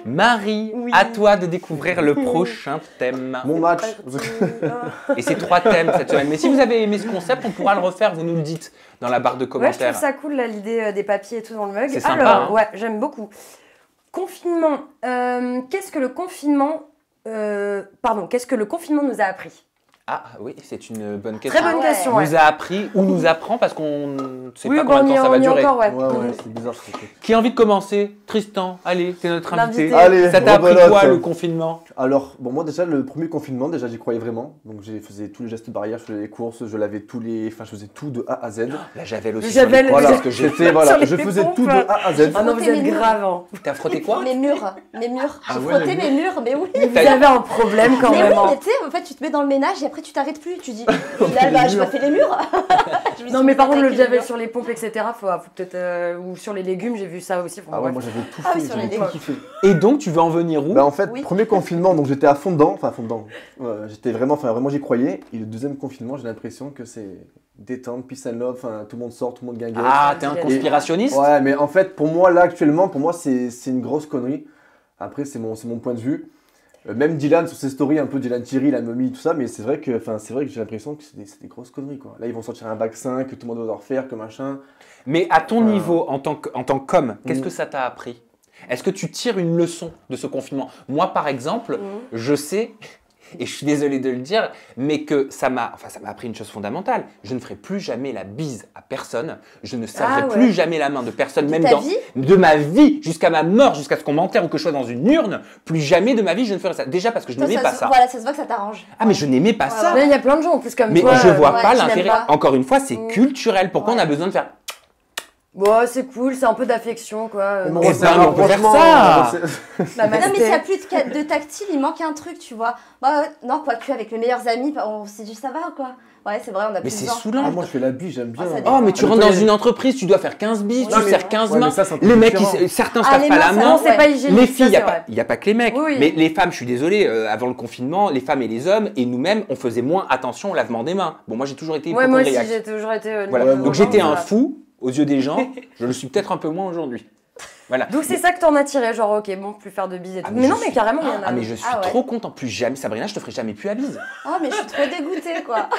Marie, Oui. à toi de découvrir le prochain thème. Mon match. Et c'est 3 thèmes cette semaine. Mais si vous avez aimé ce concept, on pourra le refaire, vous nous le dites dans la barre de Ouais, je commentaires. trouve ça cool, là, l'idée des papiers et tout dans le mug. C'est sympa, Alors, hein. ouais, j'aime beaucoup. Confinement. Qu'est-ce que le confinement... qu'est-ce que le confinement nous a appris? Ah oui, c'est une bonne question. Très bonne question, ouais. Nous a appris ou nous apprend parce qu'on ne sait Oui, pas bon, combien de temps ça va on y est durer. encore, ouais. Ouais, c'est bizarre ce truc. Qui a envie de commencer? Tristan, allez, c'est notre invité. L'invité. Allez, Ça t'a appris rebelote. quoi le confinement? Alors, bon, moi déjà, le premier confinement, déjà j'y croyais vraiment. Donc je faisais tous les gestes barrières, je faisais les courses, je lavais enfin je faisais tout de A à Z. La javel aussi. Le sur les javel, poils, Voilà, parce que j'ai c'était, voilà, Sur les je faisais pompes. tout de A à Z. Ah non, vous êtes grave, hein. T'as frotté quoi? Mes murs, mes murs. Ah J'ai ouais, frotté les mes murs, mais oui. Vous avez un problème quand Mais même. oui, hein. mais tu sais, en fait, tu te mets dans le ménage et après tu t'arrêtes plus. Tu dis, là, bah, j'ai pas fait les murs. Je me suis Non, mais par contre, le attaqué les javel murs. sur les pompes, etc., faut peut-être. Ou sur les légumes, j'ai vu ça aussi. Ah ouais, bref. moi j'avais tout Ah oui, fait, sur j'avais les tout légumes. kiffé. Et donc, tu veux en venir où? Bah en fait, Oui. premier confinement, donc j'étais à fond dedans, enfin à fond dedans. J'étais vraiment, enfin vraiment j'y croyais. Et le deuxième confinement, j'ai l'impression que c'est détente, peace and love, enfin tout le monde sort, tout le monde guinguette. Ah, t'es un conspirationniste? Ouais, mais en fait, pour moi, là, actuellement, pour moi, c'est une grosse connerie. Après, c'est mon point de vue. Même Dylan, sur ses stories, un peu Dylan Thierry, la momie, tout ça, mais c'est vrai que j'ai l'impression que c'est des grosses conneries, quoi. Là, ils vont sortir un vaccin que tout le monde va devoir faire, que machin. Mais à ton Ah. niveau, en tant qu'homme, qu'est-ce Mm. que ça t'a appris? Est-ce que tu tires une leçon de ce confinement? Moi, par exemple, je sais, et je suis désolé de le dire, mais que ça m'a appris une chose fondamentale. Je ne ferai plus jamais la bise à personne. Je ne serrerai Ah ouais. plus jamais la main de personne, De même ta dans vie de ma vie, jusqu'à ma mort, jusqu'à ce qu'on m'enterre ou que je sois dans une urne. Plus jamais de ma vie, je ne ferai ça. Déjà parce que je Toi, n'aimais pas ça. Voilà, ça se voit que ça t'arrange. Ah, mais je n'aimais pas Ouais, ça. Là, il y a plein de gens en plus comme Mais toi. je vois ouais, pas je l'aime l'intérêt. pas. Encore une fois, c'est Mm. culturel. Pourquoi on a besoin de faire Bon, c'est cool, c'est un peu d'affection, quoi. Mais Eh on s'est ben, on peut faire rapprochement, ça. La Mais non, mais s'il n'y a masté. plus de tactile, il manque un truc, tu vois. Bah, non, quoique avec mes meilleurs amis, on s'est dit ça va quoi. Ouais, c'est vrai, on a Mais plus c'est besoin. saoulant. Ah, moi, je fais la bise, j'aime bien. Ah, ça Oh, mais tu rentres dans une entreprise. entreprise, tu dois faire 15 bises, Oui, tu mais serres ouais. 15 Ouais, mains. mais ça, c'est un peu Les mecs, différent. certains se Ah, tapent les pas mains, la ça, main. Non, c'est Ouais. pas hygiénique. Les filles, ça, c'est il n'y a pas que les mecs. Oui, oui. Mais les femmes, je suis désolé, avant le confinement, les femmes et les hommes, et nous-mêmes, on faisait moins attention au lavement des mains. Bon, moi, j'ai toujours été Ouais, moi aussi, hypochondriaque. j'ai toujours été. Voilà. Ouais, Donc, moi, j'étais un voilà. fou aux yeux des gens. Je le suis peut-être un peu moins aujourd'hui. Voilà. Donc, c'est ça que t'en as tiré, genre, ok, bon, plus faire de bises et tout. Ah, mais non, je mais suis- carrément, il y en a. Ah, mais je suis Ah ouais. trop content. Plus jamais, Sabrina, je te ferai jamais plus à bise. Oh, mais je suis trop dégoûtée quoi.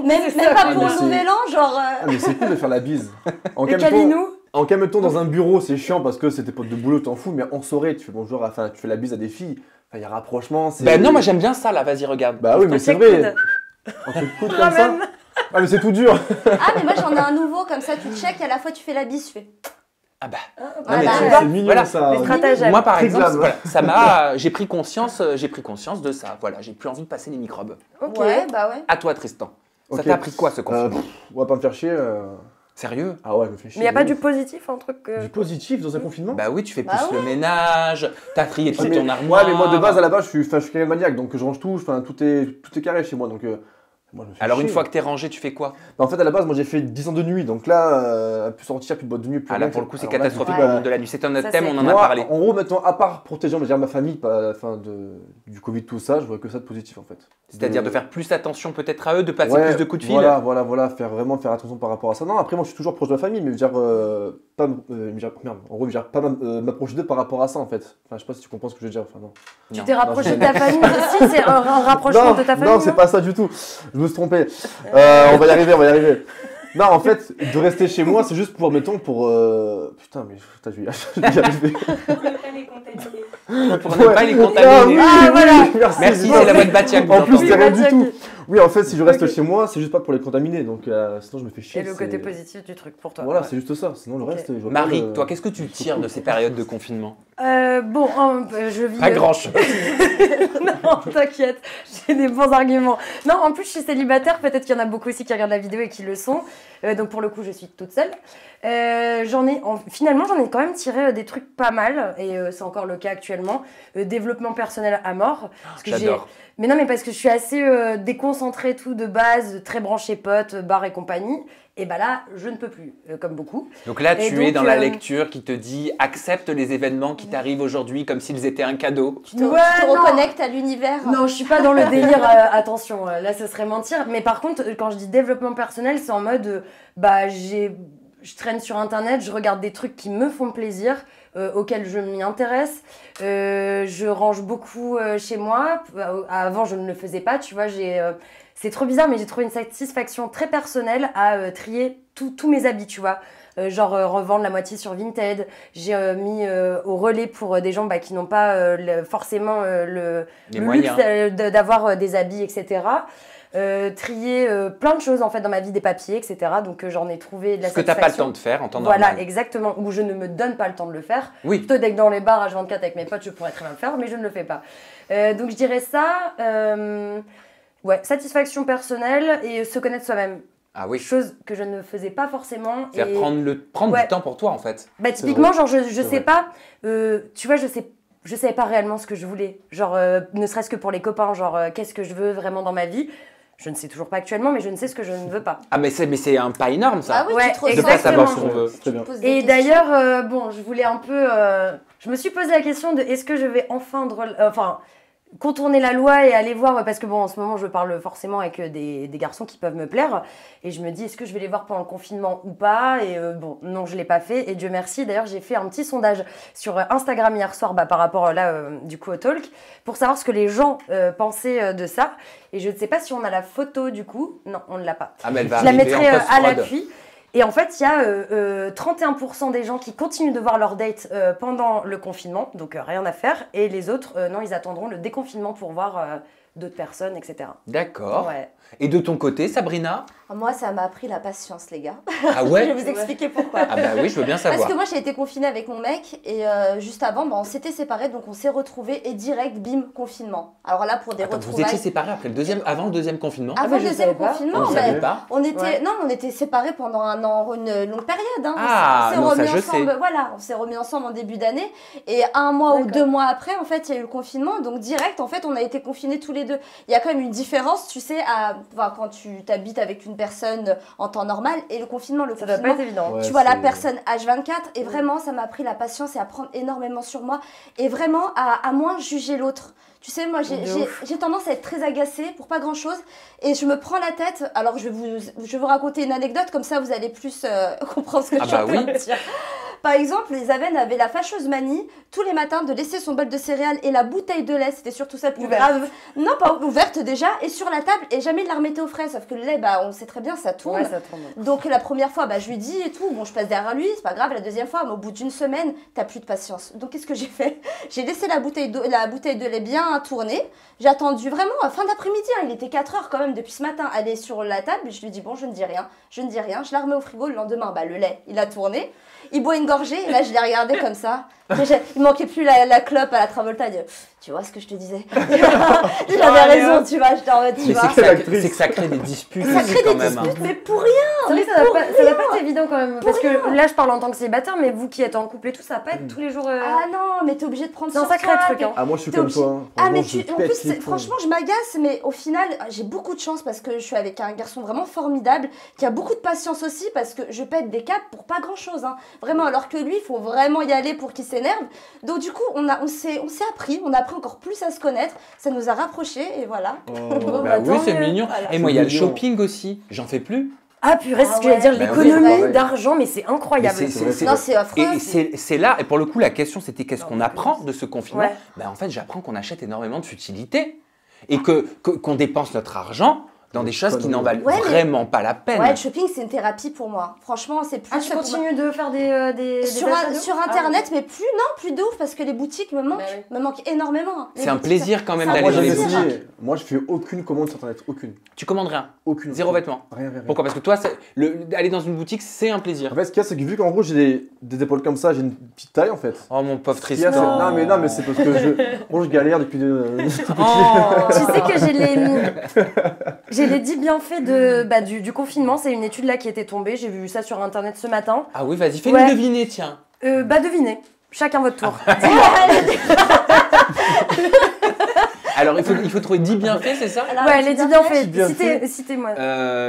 Même Même pas Ah, pour mais le c'est- nouvel an, genre. Ah, mais c'est cool de faire la bise. En Les calme-toi- câlinou. En calme-ton dans un bureau, c'est chiant parce que c'est tes potes de boulot, t'en fous, mais en soirée, tu fais bonjour, enfin, tu fais la bise à des filles. Enfin, il y a rapprochement. Ben non, moi, j'aime bien ça, là. Vas-y, regarde. Bah oui, mais c'est Check vrai. coude. On fait le coude Ah, comme ça. même. Ah, mais c'est tout dur. Ah, mais moi j'en ai un nouveau, comme ça tu check et à la fois tu fais la bise, tu fais. Ah bah. Non, mais Voilà. c'est mignon Voilà. ça. Les stratagèmes. Moi, par Très exemple, grave. voilà, ça m'a, j'ai pris conscience de ça. Voilà, j'ai plus envie de passer les microbes. Ok. Ouais, bah ouais. À toi, Tristan. Ça Ok. t'a appris quoi ce Euh, confinement? on va pas me faire chier. Sérieux? Ah ouais, je me fais chier. Mais il n'y a pas de du ouf. positif, un truc. Du positif dans un confinement. Bah oui, tu fais Bah plus le ouais. ménage, t'as trié Ouais, toute mais- ton armoire. Ouais, mais moi de base à la base, je suis quelqu'un de maniaque, donc je range tout, enfin, tout est carré chez moi, donc moi, je me fais Alors une chier. fois que t'es rangé, tu fais quoi? Bah, en fait, à la base, moi j'ai fait 10 ans de nuit, donc là, plus sortir, plus de boîte de nuit, plus Ah là, rien. pour le coup, c'est Alors là, catastrophique du coup, dans le bah, monde de la nuit. C'est un autre Ça, thème, c'est- on en a moi, parlé. En gros, maintenant, à part protéger, on va dire, ma famille, enfin, du Covid, tout ça, je vois que ça de positif en fait. C'est-à-dire de faire plus attention peut-être à eux, de passer Ouais, plus de coups de fil. Voilà, vraiment faire attention par rapport à ça. Non, après, moi je suis toujours proche de la famille, mais je veux dire, pas, merde, en gros, je veux dire, pas m'approcher d'eux par rapport à ça en fait. Enfin, je sais pas si tu comprends ce que je veux dire. Enfin, non. Tu Non. t'es rapproché Non, de ta famille aussi, c'est un rapprochement de ta famille. non, c'est pas ça du tout. Je me suis trompé. On va y arriver. Non, en fait, de rester chez moi, c'est juste pour, mettons, pour... Putain, mais putain, je vais y arriver. Pour ne pas les Ouais. contaminer. Ah, voilà. Merci, Merci, c'est la boîte Batiak. En plus, Oui, c'est rien du Batiak. tout. Oui, en fait, si je reste Ok. chez moi, c'est juste pas pour les contaminer. Donc, sinon, je me fais chier. Et le c'est- côté positif du truc pour toi. Voilà, Ouais. c'est juste ça. Sinon, le Ok. reste, je vois Marie, pas le- toi, qu'est-ce que tu tires de ces périodes de confinement? Bon, je vis. Pas grand-chose. Non, t'inquiète, j'ai des bons arguments. Non, en plus, je suis célibataire, peut-être qu'il y en a beaucoup aussi qui regardent la vidéo et qui le sont. Donc, pour le coup, je suis toute seule. Finalement, j'en ai quand même tiré des trucs pas mal, et c'est encore le cas actuellement. Développement personnel à mort. Parce que J'adore. Mais non, mais parce que je suis assez déconcentrée tout de base, très branchée pote, bar et compagnie. Et bah là, je ne peux plus, comme beaucoup. Donc là, Et tu es donc, dans la lecture qui te dit accepte les événements qui t'arrivent aujourd'hui comme s'ils étaient un cadeau. Tu te Ouais, non. reconnectes à l'univers. Non, je suis pas dans le délire, attention, là ce serait mentir. Mais par contre, quand je dis développement personnel, c'est en mode, je traîne sur internet, je regarde des trucs qui me font plaisir. auxquelles je m'y intéresse. Je range beaucoup chez moi. Avant, je ne le faisais pas, tu vois. C'est trop bizarre, mais j'ai trouvé une satisfaction très personnelle à trier tous mes habits, tu vois. Genre revendre la moitié sur Vinted. J'ai mis au relais pour des gens qui n'ont pas forcément le moyens. luxe d'avoir des habits, etc. Trier plein de choses en fait dans ma vie, des papiers, etc. Donc j'en ai trouvé de la Ce que tu n'as pas le temps de faire en temps normal. Voilà, exactement. Ou je ne me donne pas le temps de le faire. Oui. Plutôt dès que dans les bars H24 avec mes potes, je pourrais très bien le faire, mais je ne le fais pas. Donc je dirais ça. Ouais, satisfaction personnelle et se connaître soi-même. Ah oui. Chose que je ne faisais pas forcément. Faire prendre Ouais. du temps pour toi en fait. Bah typiquement, genre je sais vrai. pas, tu vois, je savais pas réellement ce que je voulais. Genre, ne serait-ce que pour les copains, genre, qu'est-ce que je veux vraiment dans ma vie. Je ne sais toujours pas actuellement, mais je ne sais ce que je ne veux pas. Ah mais c'est un pas énorme ça. Ah oui, Ouais, tu te ressens. de pas savoir ce exactement. qu'on veut. C'est très bien. Tu te poses des Et questions. d'ailleurs, bon, je voulais un peu... je me suis posé la question de est-ce que je vais contourner la loi et aller voir, parce que bon, en ce moment, je parle forcément avec des garçons qui peuvent me plaire, et je me dis, est-ce que je vais les voir pendant le confinement ou pas? Et bon, non, je l'ai pas fait, et Dieu merci. D'ailleurs, j'ai fait un petit sondage sur Instagram hier soir, par rapport du coup au talk, pour savoir ce que les gens pensaient de ça, et je ne sais pas si on a la photo du coup. Non, on ne l'a pas. Ah mais elle va Je la arriver mettrai en à post-prod. l'appui. Et en fait, il y a 31% des gens qui continuent de voir leur date pendant le confinement, donc rien à faire. Et les autres, non, ils attendront le déconfinement pour voir d'autres personnes, etc. D'accord. Ouais. Et de ton côté, Sabrina? Moi, ça m'a appris la patience, les gars. Ah Je vais ouais? vous expliquer pourquoi. Ah bah oui, je veux bien Parce savoir. que moi, j'ai été confinée avec mon mec et juste avant, on s'était séparés, donc on s'est retrouvés et direct, bim, confinement. Alors là, pour des Attends, vous retrouvailles. étiez séparés avant le deuxième confinement? Avant mais le je deuxième savais pas. confinement, On ne bah, savait pas. on était, Ouais. non, on était séparés pendant un an, une longue période. Hein. Ah, on s'est non, ça, remis je ensemble. sais. Voilà, on s'est remis ensemble en début d'année et un mois ou D'accord. 2 mois après, en fait, il y a eu le confinement. Donc direct, en fait, on a été confinés tous les deux. Il y a quand même une différence, tu sais, quand tu t'habites avec une personne en temps normal et le confinement. Le Ça doit confinement, pas être évident. Ouais, tu vois la c'est- personne H24 et vraiment ça m'a appris la patience et à prendre énormément sur moi et vraiment à moins juger l'autre. Tu sais, moi De ouf. j'ai tendance à être très agacée pour pas grand chose et je me prends la tête. Alors je vais vous raconter une anecdote comme ça vous allez plus comprendre ce que Ah je suis bah en train oui. de dire. Par exemple, Isabelle avait la fâcheuse manie tous les matins de laisser son bol de céréales et la bouteille de lait, c'était surtout ça le plus Ouverte. grave. Non, pas ouverte déjà, et sur la table, et jamais il la remettait au frais. Sauf que le lait, on sait très bien, ça tourne. Ouais, ça tourne. Donc la première fois, je lui dis et tout, bon je passe derrière lui, c'est pas grave. La deuxième fois, mais au bout d'une semaine, t'as plus de patience. Donc qu'est-ce que j'ai fait? J'ai laissé la bouteille de lait bien tourner. J'ai attendu vraiment à fin d'après-midi, hein, il était 4h quand même depuis ce matin. Elle est sur la table, et je lui dis bon je ne dis rien, je ne dis rien. Je la remets au frigo le lendemain, le lait, il a tourné. Il boit une gorgée, et là je l'ai regardé comme ça. Il manquait plus la clope à la Travolta. Il dit, tu vois ce que je te disais? J'avais raison, tu vois, j'étais en mode, tu Mais vois. c'est que ça crée des disputes Ça aussi crée quand des même. hein. disputes, mais pour rien. C'est vrai mais que ça va pour pas être évident quand même. Parce rien. que là, je parle en tant que célibataire, mais vous qui êtes en couple et tout, ça va pas être tous les jours. Ah non, mais t'es obligé de prendre C'est un sur sacré toi, truc, t'es- hein. Ah, moi je suis T'es comme obligé- toi. hein. Ah mais Vraiment, je en pète plus les plombs. franchement je m'agace mais au final j'ai beaucoup de chance parce que je suis avec un garçon vraiment formidable qui a beaucoup de patience aussi parce que je pète des câbles pour pas grand chose vraiment alors que lui il faut vraiment y aller pour qu'il s'énerve donc du coup on s'est appris encore plus à se connaître ça nous a rapprochés et voilà. Oh. Bon, Bah oui, tant c'est mieux. mignon. Voilà. Et moi, il y a le C'est mignon. shopping aussi. J'en fais plus. Ah purée, c'est ce Ah que j'allais dire, ouais. Bah oui, l'économie c'est vrai. d'argent, mais c'est incroyable. Mais Non c'est affreux. Et c'est là, et pour le coup, la question c'était qu'est-ce Non, qu'on mais apprend de ce confinement? Ouais. Ben, en fait, j'apprends qu'on achète énormément de futilités et qu'on dépense notre argent dans des choses qui n'en valent Ouais, mais- vraiment pas la peine. Ouais le shopping c'est une thérapie pour moi franchement c'est plus Ah, tu ça pour moi. continues de faire des Sur, achats de ouf? sur Ah, internet mais plus de ouf parce que les boutiques me manquent, Bah oui. me manquent énormément. Les C'est un boutiques, plaisir quand même ça- Ah, d'aller moi dans j'ai les plaisir. boutiques. essayé. Moi je fais aucune commande sur internet. Aucune. Tu commandes rien. Aucune. Zéro vêtement. Rien, rien. Pourquoi? Parce que toi, aller dans une boutique, c'est un plaisir. En fait, ce qu'il y a, c'est que vu qu'en gros j'ai des épaules comme ça, j'ai une petite taille en fait. Oh mon pauvre Ce qu'il y a, c'est- Tristan. Non mais c'est parce que je galère depuis Oh. Tu sais que j'ai les 10 bienfaits du confinement. C'est une étude là qui était tombée. J'ai vu ça sur internet ce matin. Ah oui, vas-y, fais-nous Ouais. deviner, tiens. Devinez. Chacun votre tour. Alors, il faut trouver 10 bienfaits, c'est ça? Alors, Ouais, tu les 10 viens bienfaits. bienfaits. Citez-moi.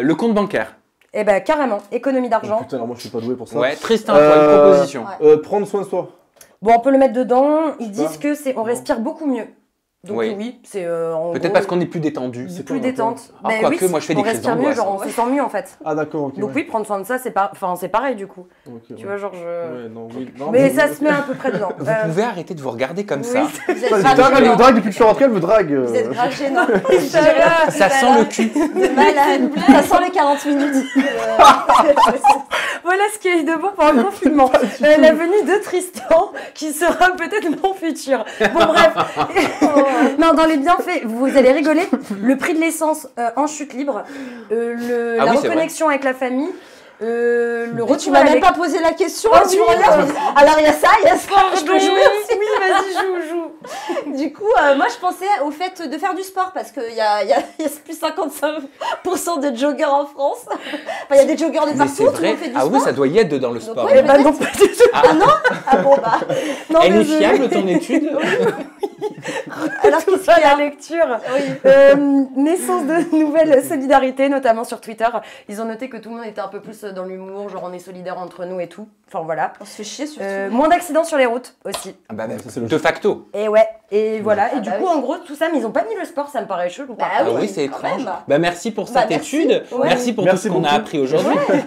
Le compte bancaire. Eh ben carrément, économie Oh, d'argent. putain, alors moi je suis pas doué pour ça. Ouais, Tristan, toi, une proposition. Ouais. Prendre soin de soi. Bon, on peut le mettre dedans. Ils disent Ah. que on respire beaucoup mieux. Donc Oui. oui, c'est en Peut-être gros, parce qu'on est plus détendu. C'est plus quoi, détente. Ah, Mais quoique, moi, je fais des on crises respire mieux, d'angoisse. genre on se sent mieux en fait. Ah d'accord, ok. Donc ouais. oui, prendre soin de ça, c'est pareil du coup. Ok, Tu ouais. vois, genre je... Ouais, non, oui. Non, Mais ça se met à peu près dedans. Vous pouvez arrêter de vous regarder comme oui, ça. Vous êtes Elle grave me gênant. drague depuis que je suis rentré, elle me drague. Vous êtes grave gênant. Ça sent le cul. De malade. Ça sent les 40 minutes. Voilà ce qui est de bon pendant le confinement. La venue de Tristan, qui sera peut-être mon futur. Bon bref. Non, dans les bienfaits, vous allez rigoler. Le prix de l'essence en chute libre, la oui, c'est reconnexion avec la famille, le Mais retour tu à m'as la même pas posé la question. Oh, tu oui, regardes. Alors il y a ça, je peux jouer aussi. Oui, vas-y, joue. Du coup, moi je pensais au fait de faire du sport parce qu'il y a plus 55% de joggers en France. Enfin, il y a des joggers de Mais partout, c'est tout le vrai. monde fait du Ah sport. oui, ça doit y être dans le sport. ouais, Eh ben non, pas du tout. Ah non. Ah bon bah. Non, Elle est désolée. fiable ton étude Alors Tout qu'est-ce ça qu'il y à a la lecture. Oui. Naissance de nouvelles solidarités, notamment sur Twitter. Ils ont noté que tout le monde était un peu plus dans l'humour, genre on est solidaires entre nous et tout. Enfin voilà. On se fait chier surtout. Moins d'accidents sur les routes aussi. Ah bah, Ça, c'est de logique. facto. Et ouais, et voilà. Et Ah du bah coup, oui. en gros, tout ça, mais ils ont pas mis le sport, ça me paraît chelou. Bah Ah oui, oui, c'est quand étrange. même. Bah merci pour Bah, cette merci. étude. Ouais. Merci pour Merci tout ce qu'on a beaucoup. appris aujourd'hui. Ouais.